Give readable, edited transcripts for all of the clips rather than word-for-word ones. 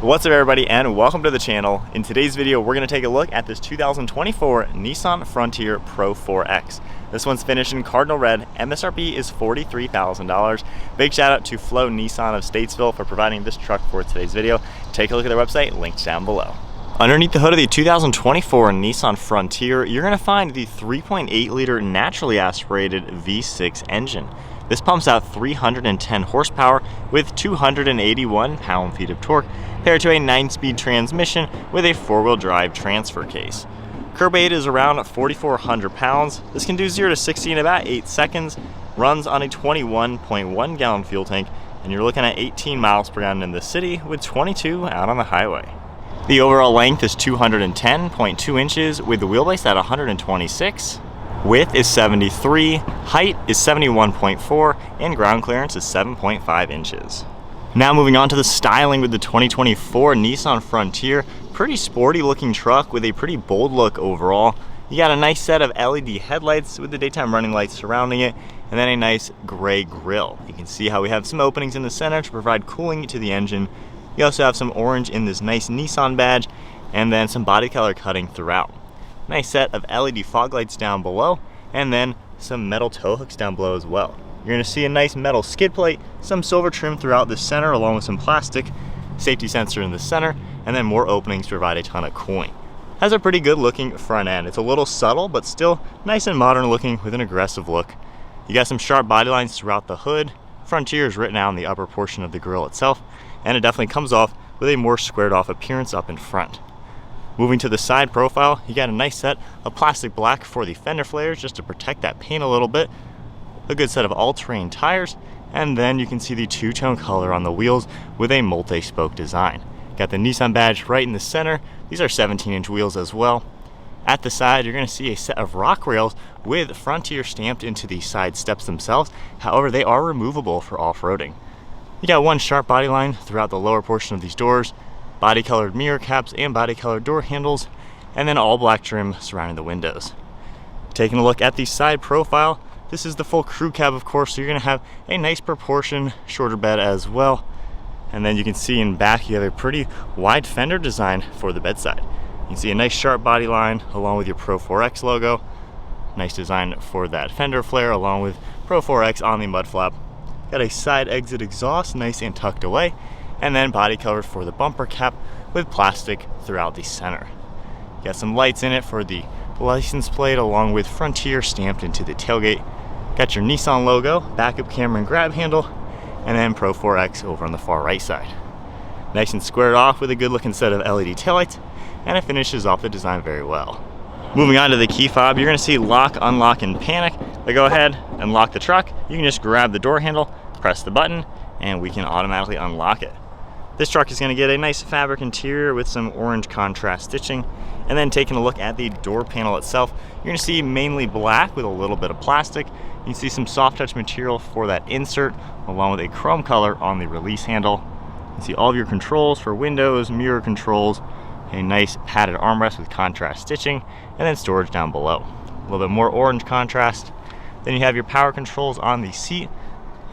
What's up everybody, and welcome to the channel. In today's video we're going to take a look at this 2024 Nissan Frontier Pro 4X. This one's finished in Cardinal Red. MSRP is $43,000. Big shout out to Flo Nissan of Statesville for providing this truck for today's video. Take a look at their website, linked down below. Underneath the hood of the 2024 Nissan Frontier, you're going to find the 3.8 liter naturally aspirated V6 engine. This pumps out 310 horsepower with 281 pound-feet of torque, paired to a 9-speed transmission with a 4-wheel drive transfer case. Curb weight is around 4,400 pounds. This can do 0 to 60 in about 8 seconds, runs on a 21.1 gallon fuel tank, and you're looking at 18 miles per gallon in the city with 22 out on the highway. The overall length is 210.2 inches with the wheelbase at 126. Width is 73, height is 71.4, and ground clearance is 7.5 inches. Now moving on to the styling with the 2024 Nissan Frontier. Pretty sporty looking truck with a pretty bold look overall. You got a nice set of LED headlights with the daytime running lights surrounding it, and then a nice gray grille. You can see how we have some openings in the center to provide cooling to the engine. You also have some orange in this nice Nissan badge, and then some body color cutting throughout. Nice set of LED fog lights down below, and then some metal tow hooks down below as well. You're going to see a nice metal skid plate, some silver trim throughout the center along with some plastic, safety sensor in the center, and then more openings to provide a ton of cooling. Has a pretty good looking front end. It's a little subtle, but still nice and modern looking with an aggressive look. You got some sharp body lines throughout the hood. Frontier is written out in the upper portion of the grille itself, and it definitely comes off with a more squared off appearance up in front. Moving to the side profile, you got a nice set of plastic black for the fender flares just to protect that paint a little bit. A good set of all-terrain tires, and then you can see the two-tone color on the wheels with a multi-spoke design. Got the Nissan badge right in the center. These are 17-inch wheels as well. At the side, you're going to see a set of rock rails with Frontier stamped into the side steps themselves. However, they are removable for off-roading. You got one sharp body line throughout the lower portion of these doors, body colored mirror caps and body colored door handles, and then all black trim surrounding the windows. Taking a look at the side profile, this is the full crew cab, of course, so you're going to have a nice proportion, shorter bed as well. And then you can see in back you have a pretty wide fender design for the bedside. You can see a nice sharp body line along with your Pro-4X logo. Nice design for that fender flare along with Pro-4X on the mud flap. Got a side exit exhaust, nice and tucked away, and then body covered for the bumper cap with plastic throughout the center. Got some lights in it for the license plate along with Frontier stamped into the tailgate. Got your Nissan logo, backup camera and grab handle, and then Pro-4X over on the far right side. Nice and squared off with a good looking set of LED taillights, and it finishes off the design very well. Moving on to the key fob, you're going to see lock, unlock, and panic. But go ahead and lock the truck. You can just grab the door handle, press the button, and we can automatically unlock it. This truck is going to get a nice fabric interior with some orange contrast stitching. And then taking a look at the door panel itself, you're going to see mainly black with a little bit of plastic. You can see some soft touch material for that insert along with a chrome color on the release handle. You can see all of your controls for windows, mirror controls, a nice padded armrest with contrast stitching, and then storage down below. A little bit more orange contrast. Then you have your power controls on the seat,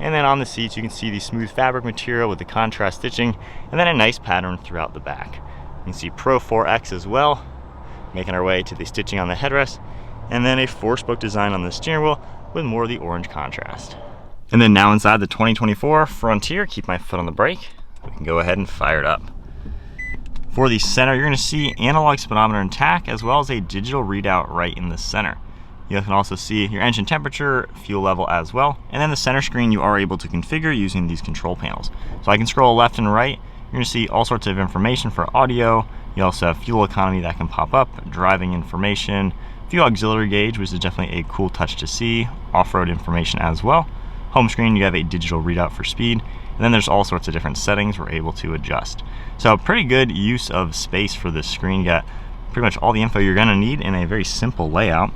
and then on the seats you can see the smooth fabric material with the contrast stitching, and then a nice pattern throughout the back. You can see Pro-4X as well, making our way to the stitching on the headrest, and then a 4-spoke design on the steering wheel with more of the orange contrast. And then now inside the 2024 Frontier, keep my foot on the brake, we can go ahead and fire it up. For the center, you're going to see analog speedometer and tach, as well as a digital readout right in the center. You can also see your engine temperature, fuel level as well, and then the center screen you are able to configure using these control panels. So I can scroll left and right. You're going to see all sorts of information for audio. You also have fuel economy that can pop up, driving information, fuel auxiliary gauge, which is definitely a cool touch to see, off-road information as well. Home screen, you have a digital readout for speed, and then there's all sorts of different settings we're able to adjust. So pretty good use of space for this screen. You got pretty much all the info you're going to need in a very simple layout.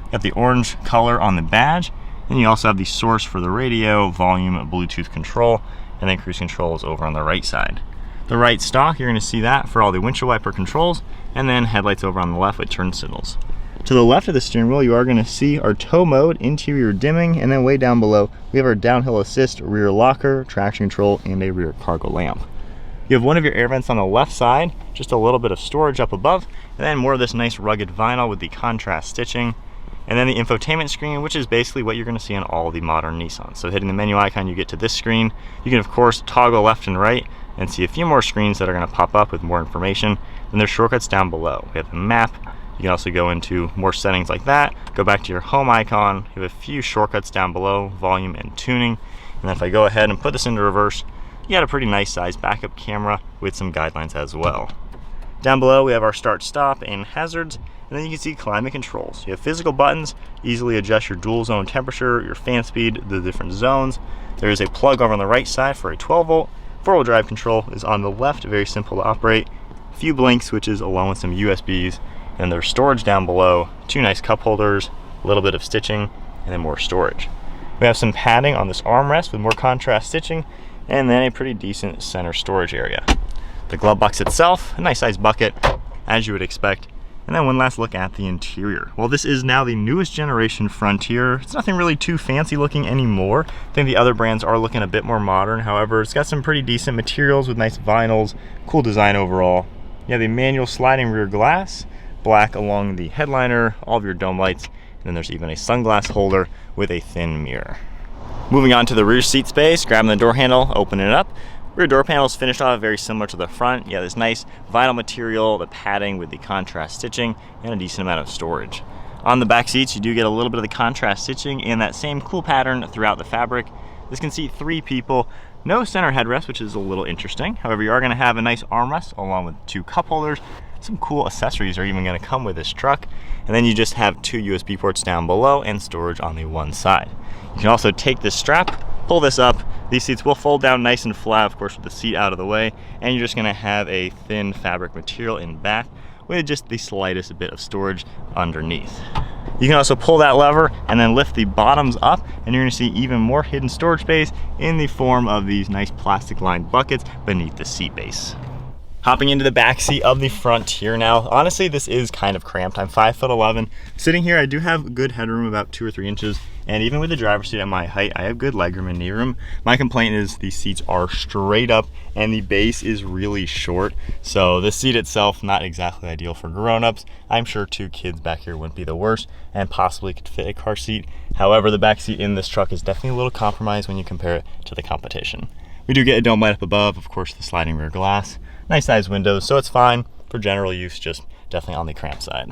You got the orange color on the badge, and you also have the source for the radio, volume, Bluetooth control, and then cruise controls over on the right side. The right stock, you're going to see that for all the windshield wiper controls, and then headlights over on the left with turn signals. To the left of the steering wheel, you are going to see our tow mode, interior dimming, and then way down below, we have our downhill assist, rear locker, traction control, and a rear cargo lamp. You have one of your air vents on the left side, just a little bit of storage up above, and then more of this nice rugged vinyl with the contrast stitching. And then the infotainment screen, which is basically what you're going to see on all the modern Nissans. So hitting the menu icon, you get to this screen. You can of course toggle left and right and see a few more screens that are going to pop up with more information. Then there's shortcuts down below. We have the map. You can also go into more settings like that. Go back to your home icon. You have a few shortcuts down below, volume and tuning. And then if I go ahead and put this into reverse, you got a pretty nice size backup camera with some guidelines as well. Down below we have our start, stop, and hazards. And then you can see climate controls. You have physical buttons, easily adjust your dual zone temperature, your fan speed, the different zones. There is a plug over on the right side for a 12 volt. 4-wheel drive control is on the left, very simple to operate. A few blink switches along with some USBs. And there's storage down below, 2 nice cup holders, a little bit of stitching, and then more storage. We have some padding on this armrest with more contrast stitching, and then a pretty decent center storage area. The glove box itself, a nice size bucket, as you would expect. And then one last look at the interior. Well, this is now the newest generation Frontier. It's nothing really too fancy looking anymore. I think the other brands are looking a bit more modern. However, it's got some pretty decent materials with nice vinyls, cool design overall. You have the manual sliding rear glass, black along the headliner, all of your dome lights, and then there's even a sunglass holder with a thin mirror. Moving on to the rear seat space, grabbing the door handle, opening it up. Rear door panel is finished off very similar to the front. You have this nice vinyl material, the padding with the contrast stitching, and a decent amount of storage. On the back seats, you do get a little bit of the contrast stitching and that same cool pattern throughout the fabric. This can seat 3 people. No center headrest, which is a little interesting. However, you are going to have a nice armrest along with 2 cup holders. Some cool accessories are even going to come with this truck. And then you just have 2 USB ports down below and storage on the one side. You can also take this strap, pull this up. These seats will fold down nice and flat, of course, with the seat out of the way, and you're just going to have a thin fabric material in back with just the slightest bit of storage underneath. You can also pull that lever and then lift the bottoms up, and you're going to see even more hidden storage space in the form of these nice plastic lined buckets beneath the seat base. Hopping into the back seat of the Frontier now. Honestly, this is kind of cramped. I'm 5'11". Sitting here, I do have good headroom, about 2 or 3 inches. And even with the driver's seat at my height, I have good legroom and knee room. My complaint is these seats are straight up and the base is really short. So this seat itself, not exactly ideal for grown-ups. I'm sure 2 kids back here wouldn't be the worst and possibly could fit a car seat. However, the back seat in this truck is definitely a little compromised when you compare it to the competition. We do get a dome light up above, of course, the sliding rear glass. Nice size windows, so it's fine for general use, just definitely on the cramped side.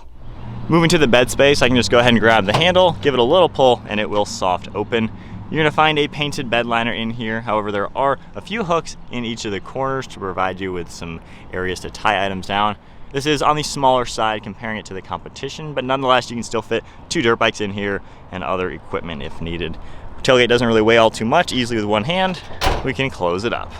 Moving to the bed space, I can just go ahead and grab the handle, give it a little pull, and it will soft open. You're gonna find a painted bed liner in here. However, there are a few hooks in each of the corners to provide you with some areas to tie items down. This is on the smaller side comparing it to the competition, but nonetheless, you can still fit 2 dirt bikes in here and other equipment if needed. Tailgate doesn't really weigh all too much. Easily with one hand, we can close it up.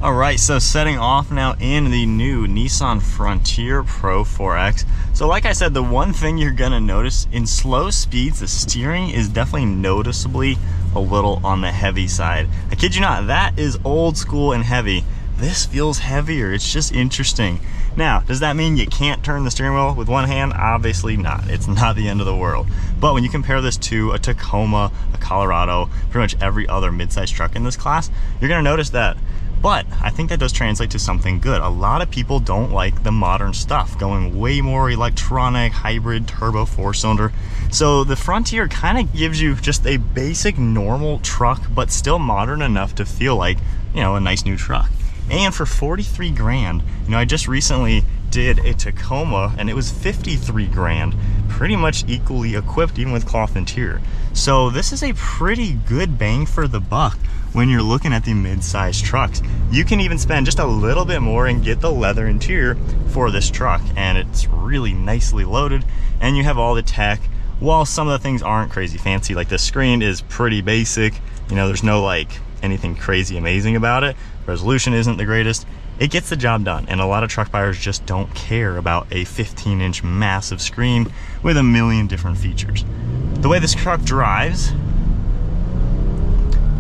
All right, so setting off now in the new Nissan Frontier Pro 4X. So like I said, the one thing you're gonna notice in slow speeds, the steering is definitely noticeably a little on the heavy side. I kid you not, that is old school and heavy. This feels heavier, it's just interesting. Now, does that mean you can't turn the steering wheel with one hand? Obviously not, it's not the end of the world. But when you compare this to a Tacoma, a Colorado, pretty much every other mid-sized truck in this class, you're gonna notice that. But I think that does translate to something good. A lot of people don't like the modern stuff, going way more electronic, hybrid, turbo, 4-cylinder. So the Frontier kind of gives you just a basic normal truck, but still modern enough to feel like, you know, a nice new truck. And for 43 grand, you know, I just recently did a Tacoma and it was 53 grand, pretty much equally equipped even with cloth interior. So this is a pretty good bang for the buck when you're looking at the mid-sized trucks. You can even spend just a little bit more and get the leather interior for this truck, and it's really nicely loaded, and you have all the tech. While some of the things aren't crazy fancy, like the screen is pretty basic, you know, there's no like anything crazy amazing about it. Resolution isn't the greatest. It gets the job done, and a lot of truck buyers just don't care about a 15-inch massive screen with a million different features. The way this truck drives,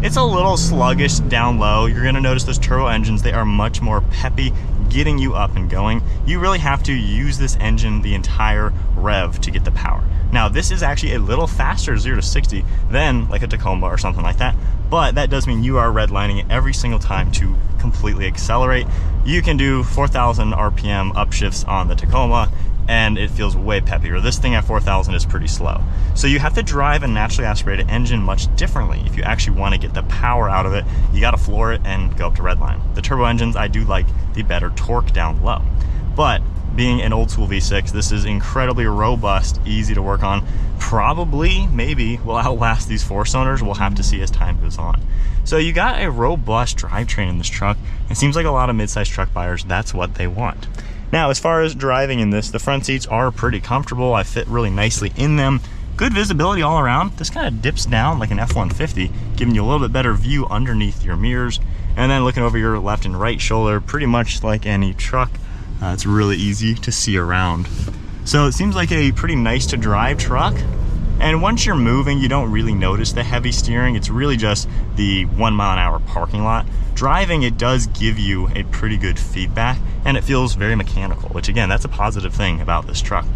it's a little sluggish down low. You're gonna notice those turbo engines, they are much more peppy, getting you up and going. You really have to use this engine the entire rev to get the power. Now, this is actually a little faster 0 to 60 than like a Tacoma or something like that, but that does mean you are redlining it every single time to completely accelerate. You can do 4,000 RPM upshifts on the Tacoma, and it feels way peppier. This thing at 4,000 is pretty slow. So you have to drive a naturally aspirated engine much differently. If you actually want to get the power out of it, you got to floor it and go up to redline. The turbo engines, I do like the better torque down low. But being an old school V6, this is incredibly robust, easy to work on. Probably, maybe, will outlast these 4-cylinders. We'll have to see as time goes on. So you got a robust drivetrain in this truck. It seems like a lot of mid-sized truck buyers, that's what they want. Now, as far as driving in this, the front seats are pretty comfortable. I fit really nicely in them. Good visibility all around. This kind of dips down like an F-150, giving you a little bit better view underneath your mirrors. And then looking over your left and right shoulder, pretty much like any truck. It's really easy to see around. So it seems like a pretty nice to drive truck. And once you're moving, you don't really notice the heavy steering. It's really just the 1 mile an hour parking lot. Driving, it does give you a pretty good feedback, and it feels very mechanical, which again, that's a positive thing about this truck.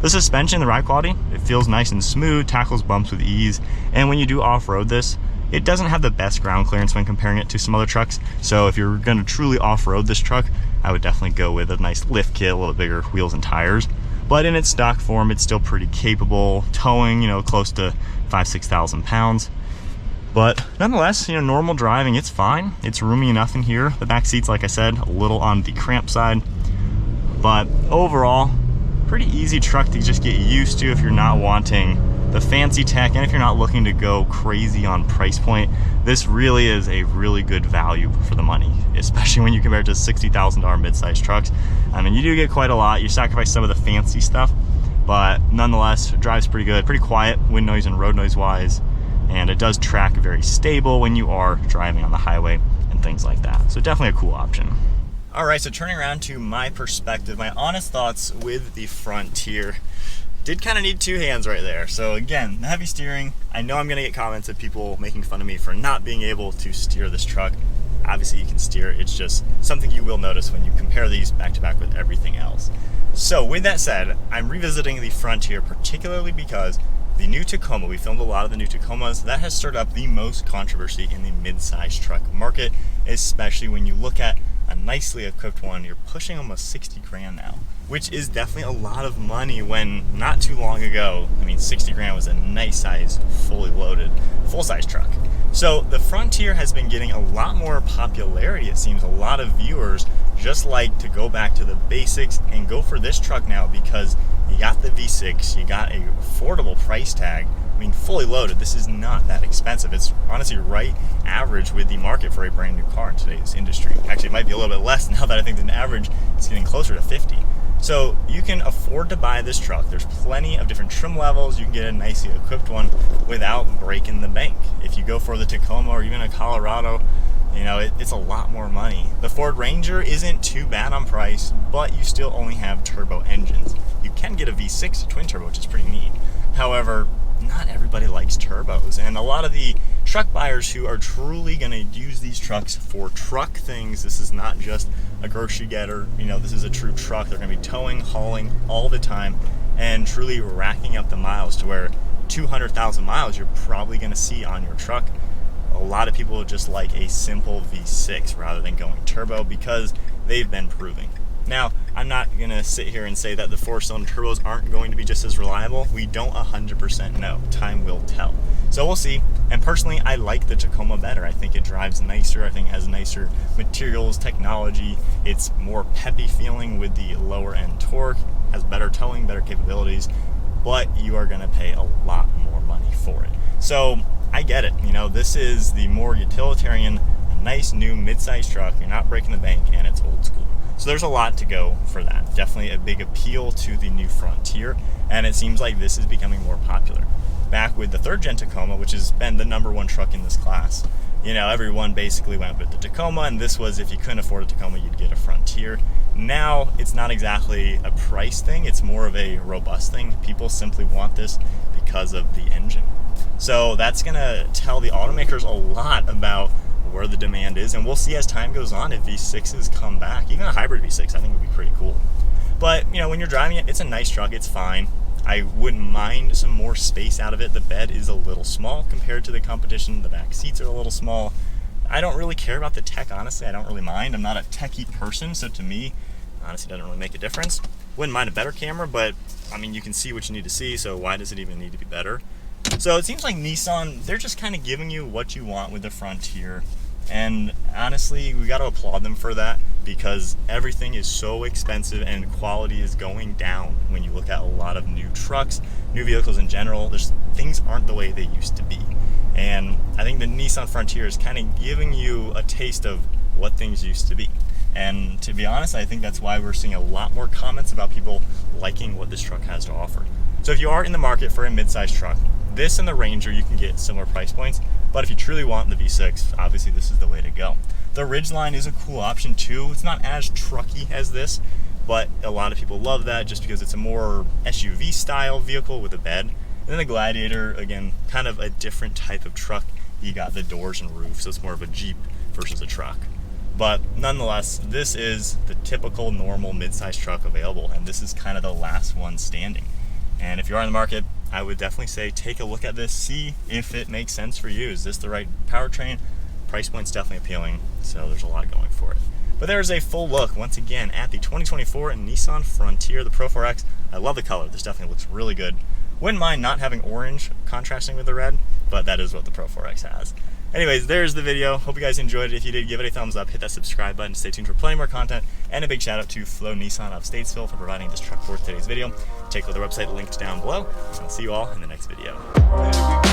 The suspension, the ride quality, it feels nice and smooth, tackles bumps with ease. And when you do off-road this, it doesn't have the best ground clearance when comparing it to some other trucks. So if you're gonna truly off-road this truck, I would definitely go with a nice lift kit, a little bigger wheels and tires. But in its stock form, it's still pretty capable, towing, close to 5,000–6,000 pounds. But nonetheless, normal driving, it's fine. It's roomy enough in here. The back seats, like I said, a little on the cramped side. But overall, pretty easy truck to just get used to if you're not wanting the fancy tech, and if you're not looking to go crazy on price point. This really is a really good value for the money, especially when you compare it to $60,000 mid-size trucks. I mean, you do get quite a lot. You sacrifice some of the fancy stuff, but nonetheless, it drives pretty good, pretty quiet, wind noise and road noise wise, and it does track very stable when you are driving on the highway and things like that. So definitely a cool option. All right, so turning around to my perspective, my honest thoughts with the Frontier. Did kind of need 2 hands right there. So again, the heavy steering, I know I'm gonna get comments of people making fun of me for not being able to steer this truck. Obviously you can steer, it's just something you will notice when you compare these back to back with everything else. So with that said, I'm revisiting the Frontier particularly because the new Tacoma, we filmed a lot of the new Tacomas, that has stirred up the most controversy in the mid-size truck market, especially when you look at a nicely equipped one. You're pushing almost 60 grand now, which is definitely a lot of money when not too long ago, 60 grand was a nice size, fully loaded, full-size truck. So the Frontier has been getting a lot more popularity. It seems a lot of viewers just like to go back to the basics and go for this truck now because you got the V6, you got a affordable price tag. Fully loaded, this is not that expensive. It's honestly right average with the market for a brand new car in today's industry. Actually, it might be a little bit less now that I think the average is getting closer to 50. So you can afford to buy this truck. There's plenty of different trim levels. You can get a nicely equipped one without breaking the bank. If you go for the Tacoma or even a Colorado, it's a lot more money. The Ford Ranger isn't too bad on price, but you still only have turbo engines. You can get a V6 twin turbo, which is pretty neat. However, not everybody likes turbos, and a lot of the truck buyers who are truly going to use these trucks for truck things, this is not just a grocery getter, this is a true truck. They're going to be towing, hauling all the time, and truly racking up the miles to where 200,000 miles you're probably going to see on your truck. A lot of people just like a simple V6 rather than going turbo because they've been proving. Now, I'm not going to sit here and say that the 4-cylinder turbos aren't going to be just as reliable. We don't 100% know. Time will tell. So we'll see. And personally, I like the Tacoma better. I think it drives nicer. I think it has nicer materials, technology. It's more peppy feeling with the lower end torque, has better towing, better capabilities, but you are going to pay a lot more money for it. So I get it. This is the more utilitarian, nice new mid-size truck. You're not breaking the bank, and it's old school. So there's a lot to go for that. Definitely a big appeal to the new Frontier, and it seems like this is becoming more popular. Back with the 3rd gen Tacoma, which has been the #1 truck in this class, everyone basically went with the Tacoma, and this was, if you couldn't afford a Tacoma, you'd get a Frontier. Now, it's not exactly a price thing, it's more of a robust thing. People simply want this because of the engine. So that's gonna tell the automakers a lot about where the demand is, and we'll see as time goes on if V6s come back. Even a hybrid V6 I think would be pretty cool. But when you're driving it, it's a nice truck, it's fine. I wouldn't mind some more space out of it. The bed is a little small compared to the competition. The back seats are a little small. I don't really care about the tech, honestly. I don't really mind. I'm not a techie person, so to me, honestly, it doesn't really make a difference. Wouldn't mind a better camera, but I mean, you can see what you need to see, so why does it even need to be better? So it seems like Nissan, they're just kind of giving you what you want with the Frontier. And honestly, we got to applaud them for that, because everything is so expensive and quality is going down when you look at a lot of new trucks, new vehicles in general. Things aren't the way they used to be. And I think the Nissan Frontier is kind of giving you a taste of what things used to be. And to be honest, I think that's why we're seeing a lot more comments about people liking what this truck has to offer. So if you are in the market for a mid-size truck, this and the Ranger, you can get similar price points. But if you truly want the V6, obviously this is the way to go. The Ridgeline is a cool option too. It's not as trucky as this, but a lot of people love that just because it's a more SUV style vehicle with a bed. And then the Gladiator, again, kind of a different type of truck. You got the doors and roof, so it's more of a Jeep versus a truck. But nonetheless, this is the typical normal mid-size truck available, and this is kind of the last one standing. And if you are in the market, I would definitely say take a look at this, see if it makes sense for you. Is this the right powertrain? Price point's definitely appealing, so there's a lot going for it. But there's a full look, once again, at the 2024 Nissan Frontier, the Pro-4X. I love the color. This definitely looks really good. Wouldn't mind not having orange contrasting with the red, but that is what the Pro-4X has. Anyways, there's the video. Hope you guys enjoyed it. If you did, give it a thumbs up, hit that subscribe button, stay tuned for plenty more content, and a big shout out to Flo Nissan of Statesville for providing this truck for today's video. Take a look at their website, linked down below. I'll see you all in the next video.